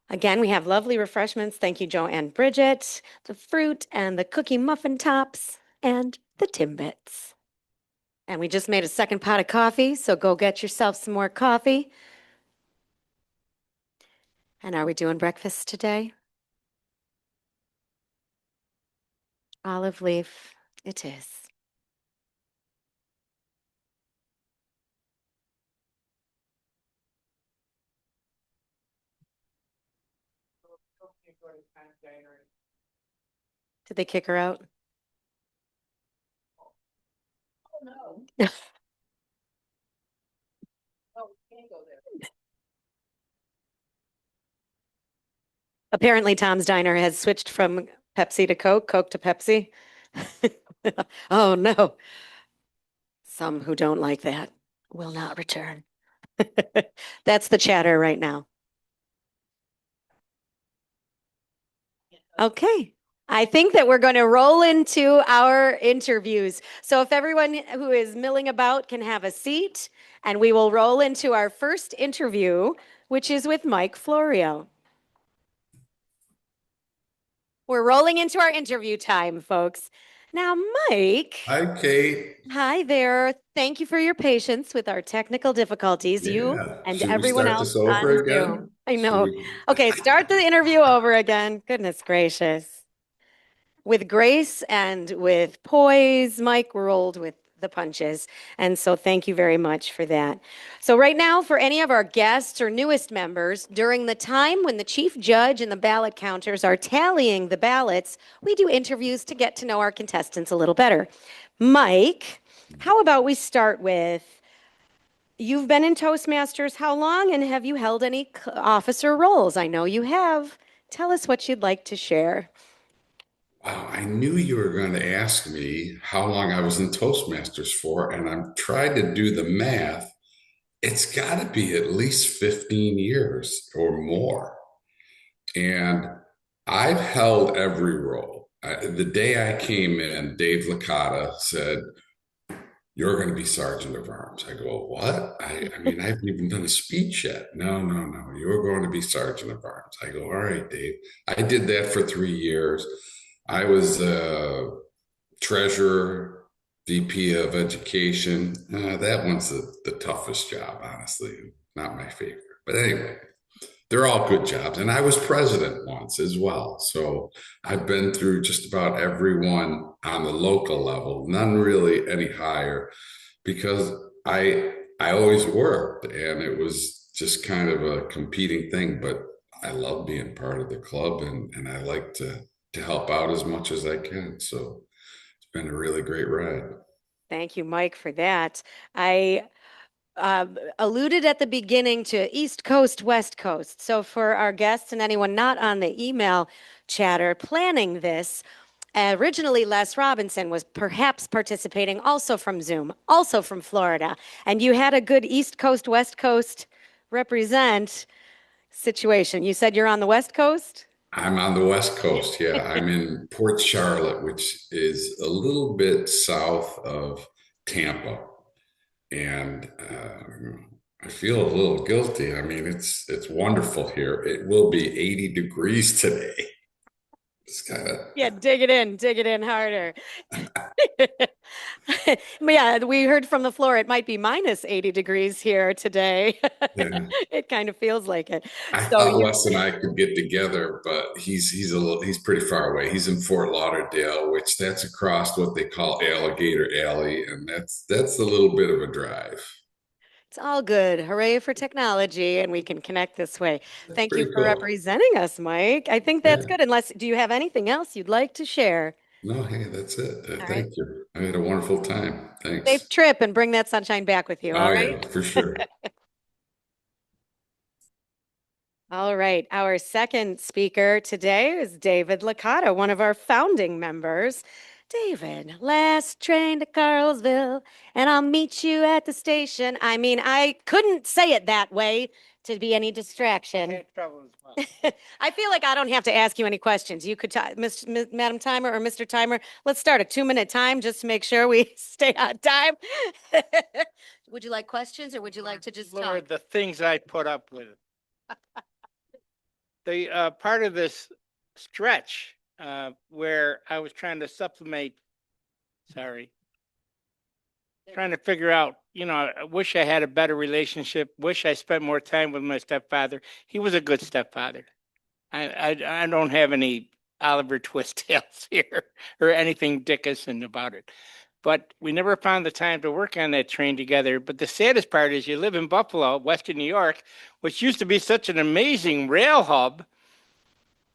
Speaker 2: Again, we have lovely refreshments. Thank you, Joe and Bridget. The fruit and the cookie muffin tops and the Timbits. And we just made a second pot of coffee, so go get yourself some more coffee. And are we doing breakfast today? Olive leaf, it is. Did they kick her out? Oh, no. Oh, can't go there. Apparently, Tom's Diner has switched from Pepsi to Coke, Coke to Pepsi. Oh, no. Some who don't like that will not return. That's the chatter right now. Okay. I think that we're going to roll into our interviews. So if everyone who is milling about can have a seat, and we will roll into our first interview, which is with Mike Florio. We're rolling into our interview time, folks. Now, Mike.
Speaker 4: Hi, Kate.
Speaker 2: Hi there. Thank you for your patience with our technical difficulties, you
Speaker 4: Yeah.
Speaker 2: and
Speaker 4: Should we
Speaker 2: everyone
Speaker 4: start
Speaker 2: else
Speaker 4: this over
Speaker 2: on
Speaker 4: again?
Speaker 2: Zoom. I
Speaker 4: Should
Speaker 2: know.
Speaker 4: we-
Speaker 2: Okay, start the interview over again. Goodness gracious. With grace and with poise, Mike rolled with the punches. And so thank you very much for that. So right now, for any of our guests or newest members, during the time when the chief judge and the ballot counters are tallying the ballots, we do interviews to get to know our contestants a little better. Mike, how about we start with, you've been in Toastmasters how long, and have you held any officer roles? I know you have. Tell us what you'd like to share.
Speaker 4: Wow, I knew you were going to ask me how long I was in Toastmasters for, and I'm trying to do the math. It's got to be at least 15 years or more. And I've held every role. The day I came in, Dave Licata said, "You're going to be Sergeant of Arms." I go, "What?" I mean, I haven't even done a speech yet. No, no, no. You're going to be Sergeant of Arms. I go, "All right, Dave." I did that for 3 years. I was treasurer, VP of education. That one's the toughest job, honestly. Not my favorite. But anyway, they're all good jobs. And I was president once as well. So I've been through just about everyone on the local level, none really any higher, because I always worked and it was just kind of a competing thing. But I love being part of the club and I like to help out as much as I can. So it's been a really great ride.
Speaker 2: Thank you, Mike, for that. I alluded at the beginning to East Coast, West Coast. So for our guests and anyone not on the email chatter planning this, originally Les Robinson was perhaps participating also from Zoom, also from Florida. And you had a good East Coast, West Coast represent situation. You said you're on the West Coast?
Speaker 4: I'm on the West Coast. Yeah, I'm in Port Charlotte, which is a little bit south of Tampa, and I feel a little guilty. I mean, it's wonderful here. It will be 80 degrees today. It's kind of
Speaker 2: Yeah, dig it in harder. But yeah, we heard from the floor it might be minus 80 degrees here today.
Speaker 4: yeah.
Speaker 2: It kind of feels like it.
Speaker 4: I
Speaker 2: So
Speaker 4: thought
Speaker 2: you,
Speaker 4: Wes and I could get together, but he's pretty far away. He's in Fort Lauderdale, which that's across what they call Alligator Alley, and that's a little bit of a drive.
Speaker 2: it's all good. Hooray for technology, and we can connect this way.
Speaker 4: That's
Speaker 2: Thank you
Speaker 4: pretty
Speaker 2: for
Speaker 4: cool.
Speaker 2: representing us, Mike. I think that's
Speaker 4: Yeah.
Speaker 2: good. Unless, do you have anything else you'd like to share?
Speaker 4: No, hey, that's it.
Speaker 2: All right.
Speaker 4: Thank you. I had a wonderful time.
Speaker 2: Safe
Speaker 4: Thanks.
Speaker 2: trip and bring that sunshine back with you. All
Speaker 4: Oh
Speaker 2: right.
Speaker 4: yeah, for sure.
Speaker 2: All right. Our second speaker today is David Licata, one of our founding members. David, last train to Carlsville, and I'll meet you at the station. I mean, I couldn't say it that way to be any distraction.
Speaker 5: Had trouble as well.
Speaker 2: I feel like I don't have to ask you any questions. You could, Madam Timer or Mr. Timer, let's start a 2-minute time just to make sure we stay on time. Would you like questions or would you like to just
Speaker 5: Lord,
Speaker 2: talk?
Speaker 5: the things I put up with. the part of this stretch where I was trying to supplement, trying to figure out, I wish I had a better relationship, wish I spent more time with my stepfather. He was a good stepfather. I don't have any Oliver Twist tales here or anything Dickinson about it. But we never found the time to work on that train together. But the saddest part is you live in Buffalo, Western New York, which used to be such an amazing rail hub.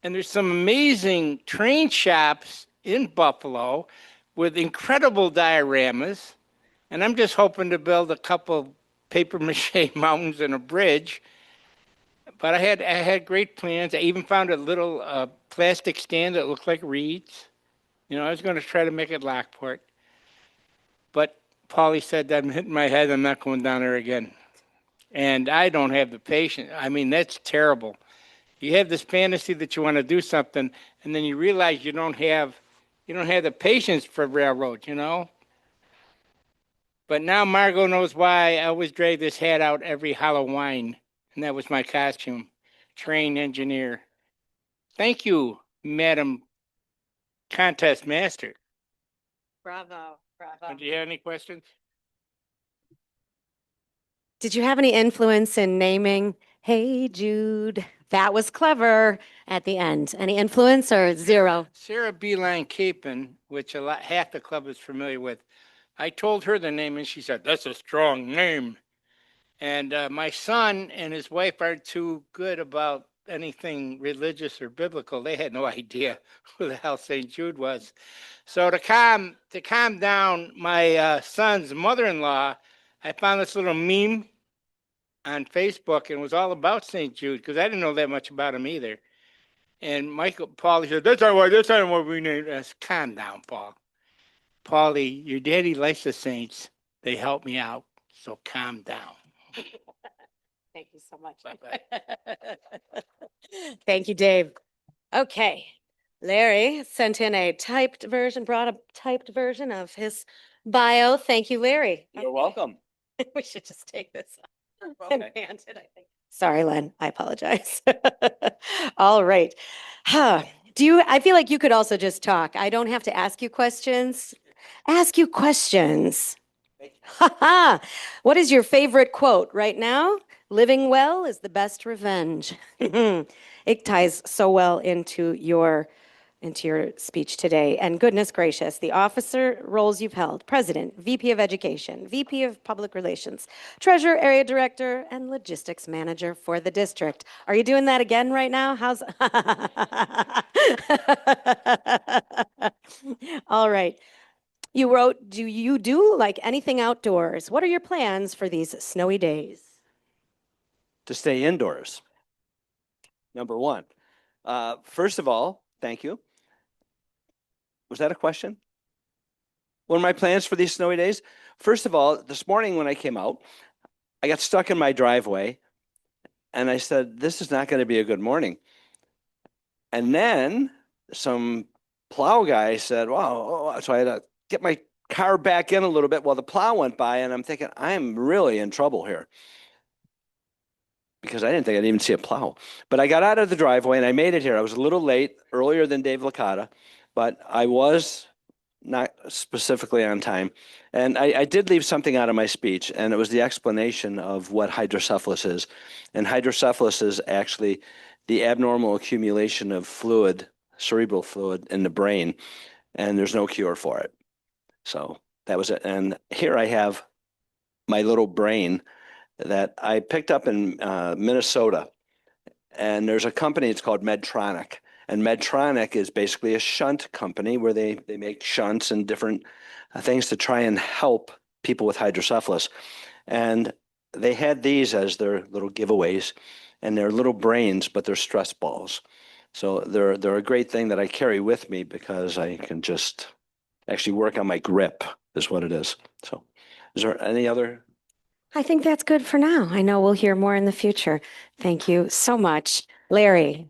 Speaker 5: And there's some amazing train shops in Buffalo with incredible dioramas. And I'm just hoping to build a couple paper mache mountains and a bridge. But I had great plans. I even found a little plastic stand that looked like reeds. I was going to try to make it Lockport. But Paulie said, I'm hitting my head. I'm not going down there again. And I don't have the patience. I mean, that's terrible. You have this fantasy that you want to do something, and then you realize you don't have the patience for railroads, But now Margot knows why I always drag this hat out every Halloween, and that was my costume, train engineer. Thank you, Madam Contest Master.
Speaker 2: Bravo, bravo.
Speaker 5: Do you have any questions?
Speaker 2: Did you have any influence in naming Hey Jude? That was clever at the end. Any influence or zero?
Speaker 5: Sarah Beeline Capon, which half the club is familiar with. I told her the name and she said, that's a strong name. And my son and his wife aren't too good about anything religious or biblical. They had no idea who the hell St. Jude was. So to calm down my son's mother-in-law, I found this little meme on Facebook, and it was all about St. Jude because I didn't know that much about him either. And Paulie said, that's not what we named us. Calm down, Paul. Paulie, your daddy likes the Saints. They help me out, so calm down.
Speaker 2: Thank you so much.
Speaker 5: Bye-bye.
Speaker 2: Thank you, Dave. Okay. Larry sent in brought a typed version of his bio. Thank you, Larry.
Speaker 6: You're welcome.
Speaker 2: We should just take this and
Speaker 6: Okay.
Speaker 2: hand it, I think. Sorry, Len. I apologize. All right. I feel like you could also just talk. I don't have to ask you questions. Ask you questions. What is your favorite quote right now? Living well is the best revenge. It ties so well into your speech today. And goodness gracious, the officer roles you've held: President, VP of Education, VP of Public Relations, Treasurer, Area Director, and Logistics Manager for the district. Are you doing that again right now? How's All right. You wrote, do you do like anything outdoors? What are your plans for these snowy days?
Speaker 6: To stay indoors. Number one. First of all, thank you. Was that a question? What are my plans for these snowy days? First of all, this morning when I came out, I got stuck in my driveway and I said, this is not going to be a good morning. And then some plow guy said, wow, so I had to get my car back in a little bit while the plow went by, and I'm thinking, I'm really in trouble here because I didn't think I'd even see a plow. But I got out of the driveway and I made it here. I was a little late, earlier than Dave Licata, but I was not specifically on time. And I did leave something out of my speech, and it was the explanation of what hydrocephalus is. And hydrocephalus is actually the abnormal accumulation of fluid, cerebral fluid in the brain, and there's no cure for it. So that was it. And here I have my little brain that I picked up in Minnesota. And there's a company, it's called Medtronic. And Medtronic is basically a shunt company where they make shunts and different things to try and help people with hydrocephalus. And they had these as their little giveaways, and they're little brains, but they're stress balls. So they're a great thing that I carry with me because I can just actually work on my grip is what it is. So is there any other?
Speaker 2: I think that's good for now. I know we'll hear more in the future. Thank you so much. Larry,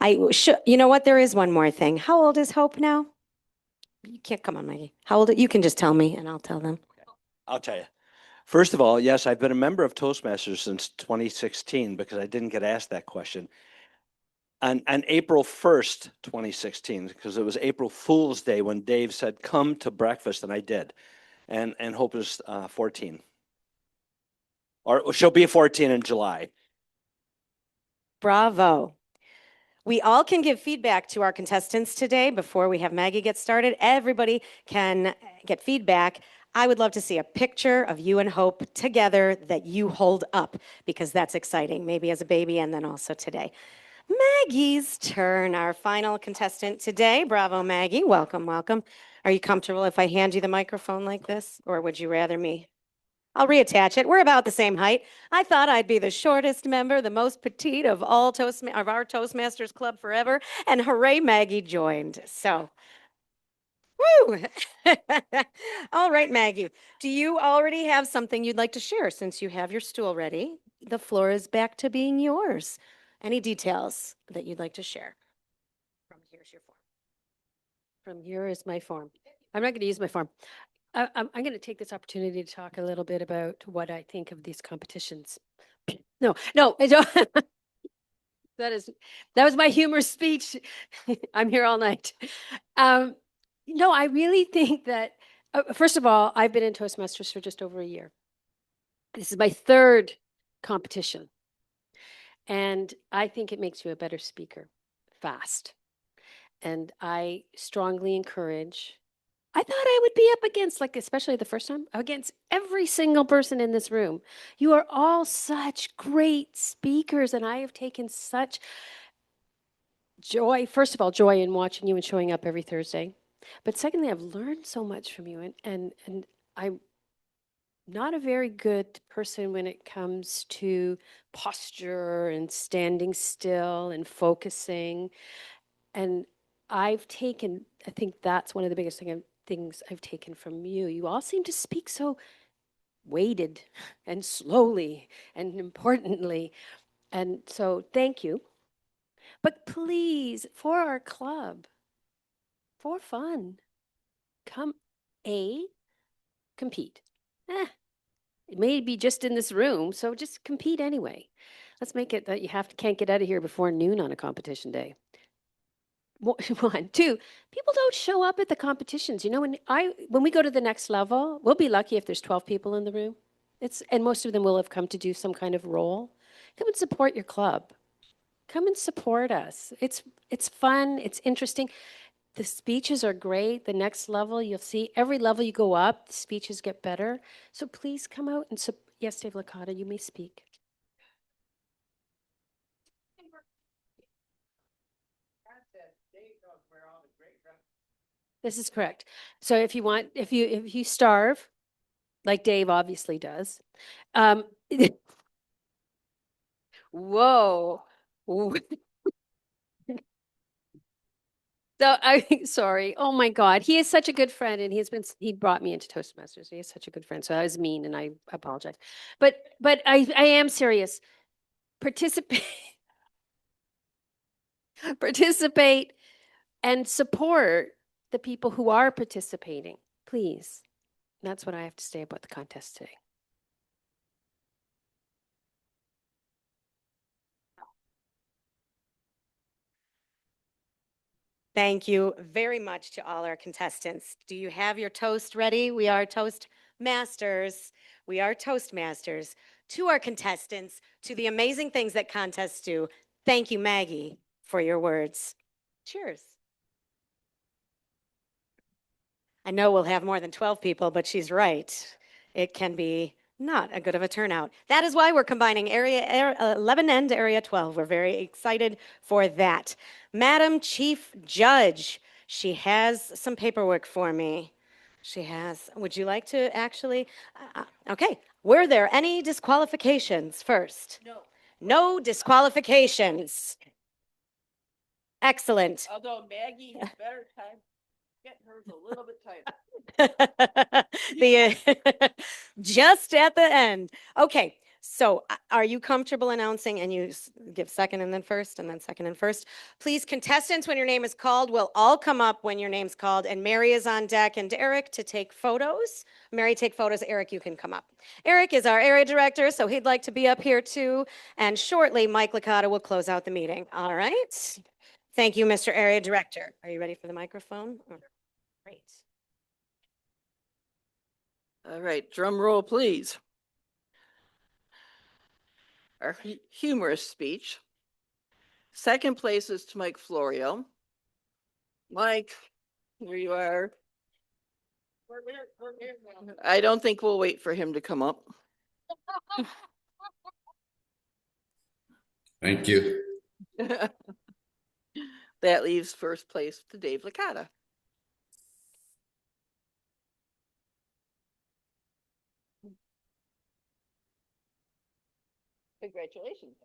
Speaker 2: you know what? There is one more thing. How old is Hope now? You can't come on, Maggie. How old? You can just tell me and I'll tell them.
Speaker 6: I'll tell you. First of all, yes, I've been a member of Toastmasters since 2016 because I didn't get asked that question. On April 1st, 2016, because it was April Fool's Day when Dave said, come to breakfast, and I did. And Hope is 14. Or she'll be 14 in July.
Speaker 2: Bravo. We all can give feedback to our contestants today before we have Maggie get started. Everybody can get feedback. I would love to see a picture of you and Hope together that you hold up because that's exciting, maybe as a baby and then also today. Maggie's turn, our final contestant today. Bravo, Maggie. Welcome, welcome. Are you comfortable if I hand you the microphone like this, or would you rather me? I'll reattach it. We're about the same height. I thought I'd be the shortest member, the most petite of all of our Toastmasters Club forever, and hooray, Maggie joined. So, woo! All right, Maggie. Do you already have something you'd like to share since you have your stool ready? The floor is back to being yours. Any details that you'd like to share? Here's your form.
Speaker 7: From here is my form. I'm not going to use my form. I'm going to take this opportunity to talk a little bit about what I think of these competitions. No, I don't. That was my humorous speech. I'm here all night. No, I really think that, first of all, I've been in Toastmasters for just over a year. This is my third competition. And I think it makes you a better speaker fast. And I strongly encourage. I thought I would be up against, like, especially the first time, against every single person in this room. You are all such great speakers, and I have taken such joy, first of all, joy in watching you and showing up every Thursday. But secondly, I've learned so much from you, and I'm not a very good person when it comes to posture and standing still and focusing. And I think that's one of the biggest things I've taken from you. You all seem to speak so weighted and slowly and importantly. And so thank you. But please, for our club, for fun, compete. It may be just in this room, so just compete anyway. Let's make it that you can't get out of here before noon on a competition day. 1, 2, people don't show up at the competitions. You know, when we go to the next level, we'll be lucky if there's 12 people in the room. And most of them will have come to do some kind of role. Come and support your club. Come and support us. It's fun. It's interesting. The speeches are great. The next level, you'll see every level you go up, the speeches get better. So please come out and yes, Dave Licata, you may speak. This is correct. So if you starve, like Dave obviously does, whoa. So sorry. Oh my God. He is such a good friend, and he brought me into Toastmasters. He is such a good friend. So I was mean, and I apologize. But I am serious. Participate and support the people who are participating, please. That's what I have to say about the contest today.
Speaker 2: Thank you very much to all our contestants. Do you have your toast ready? We are Toastmasters. We are Toastmasters. To our contestants, to the amazing things that contests do, thank you, Maggie, for your words. Cheers. I know we'll have more than 12 people, but she's right. It can be not a good of a turnout. That is why we're combining Area 11 and Area 12. We're very excited for that. Madam Chief Judge, she has some paperwork for me. She has. Would you like to actually? Okay. Were there any disqualifications first?
Speaker 8: No.
Speaker 2: No disqualifications. Excellent.
Speaker 8: Although Maggie has better time getting hers a little bit tighter.
Speaker 2: Just at the end. Okay, So are you comfortable announcing, and you give second and then first and then second and first? Please, contestants, when your name is called, will all come up when your name's called, and Mary is on deck and Eric to take photos. Mary, take photos. Eric, you can come up. Eric is our area director, so he'd like to be up here too. And shortly, Mike Licata will close out the meeting. All right. Thank you, Mr. Area Director. Are you ready for the microphone? Oh, great.
Speaker 8: All right, drum roll, please. Our humorous speech. Second place is to Mike Florio. Mike, here you are. I don't think we'll wait for him to come up.
Speaker 4: Thank you.
Speaker 8: That leaves first place to Dave Licata. Congratulations.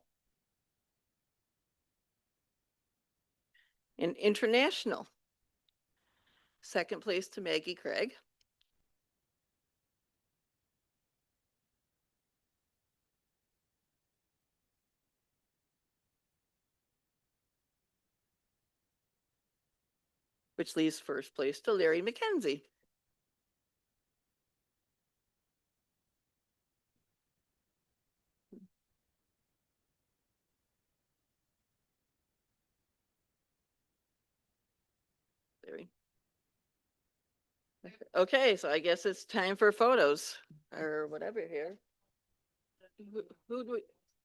Speaker 8: In international, second place to Maggie Craig. Which leaves first place to Larry McKenzie. Larry. Okay, so I guess it's time for photos or whatever here. Who do we?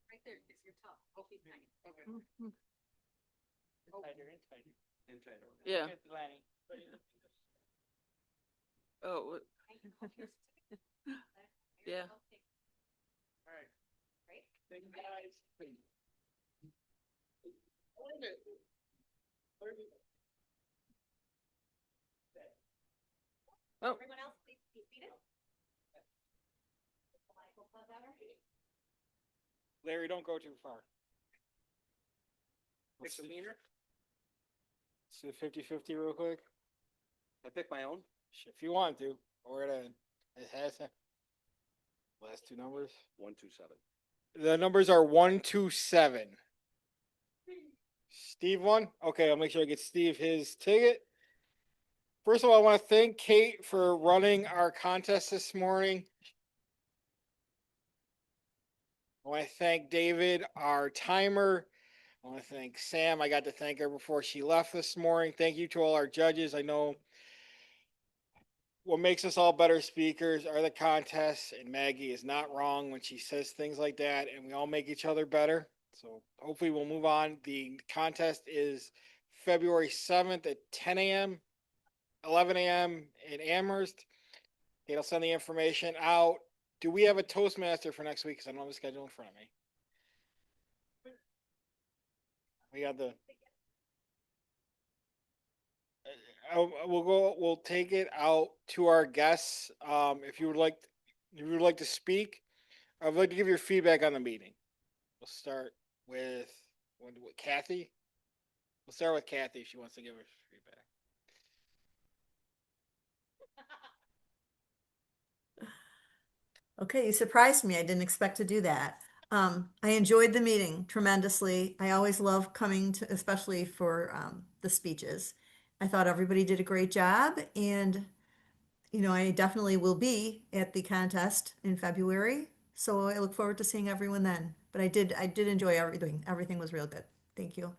Speaker 2: Right there, it's your top. Oh, he's hanging. Okay.
Speaker 8: Yeah. Oh. Yeah.
Speaker 5: All right.
Speaker 2: Great.
Speaker 5: Thank you guys.
Speaker 8: Oh.
Speaker 2: Everyone else, please be seated.
Speaker 5: Larry, don't go too far. Pick the meter. Let's do 50-50 real quick.
Speaker 6: I pick my own.
Speaker 5: If you want to, or it has last two numbers.
Speaker 6: 127.
Speaker 5: The numbers are 127. Steve won. Okay, I'll make sure I get Steve his ticket. First of all, I want to thank Kate for running our contest this morning. I want to thank David, our timer. I want to thank Sam. I got to thank her before she left this morning. Thank you to all our judges. I know what makes us all better speakers are the contests, and Maggie is not wrong when she says things like that, and we all make each other better. So hopefully we'll move on. The contest is February 7th at 10 a.m., 11 a.m. in Amherst. It'll send the information out. Do we have a Toastmaster for next week? Because I don't have the schedule in front of me. We got the. We'll take it out to our guests. If you would like to speak, I would like to give your feedback on the meeting. We'll start with Kathy. We'll start with Kathy if she wants to give her feedback.
Speaker 9: Okay, you surprised me. I didn't expect to do that. I enjoyed the meeting tremendously. I always love coming to, especially for the speeches. I thought everybody did a great job, and I definitely will be at the contest in February. So I look forward to seeing everyone then. But I did enjoy everything. Everything was real good. Thank you.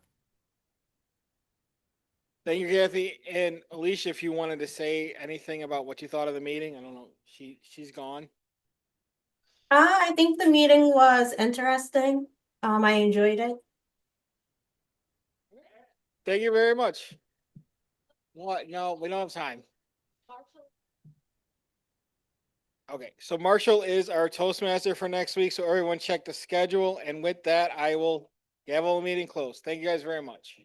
Speaker 5: Thank you, Kathy. And Alicia, if you wanted to say anything about what you thought of the meeting, I don't know. She's gone.
Speaker 10: I think the meeting was interesting. I enjoyed it.
Speaker 5: Thank you very much. What? No, we don't have time. Okay, so Marshall is our Toastmaster for next week. So everyone check the schedule. And with that, I will gavel the meeting closed. Thank you guys very much.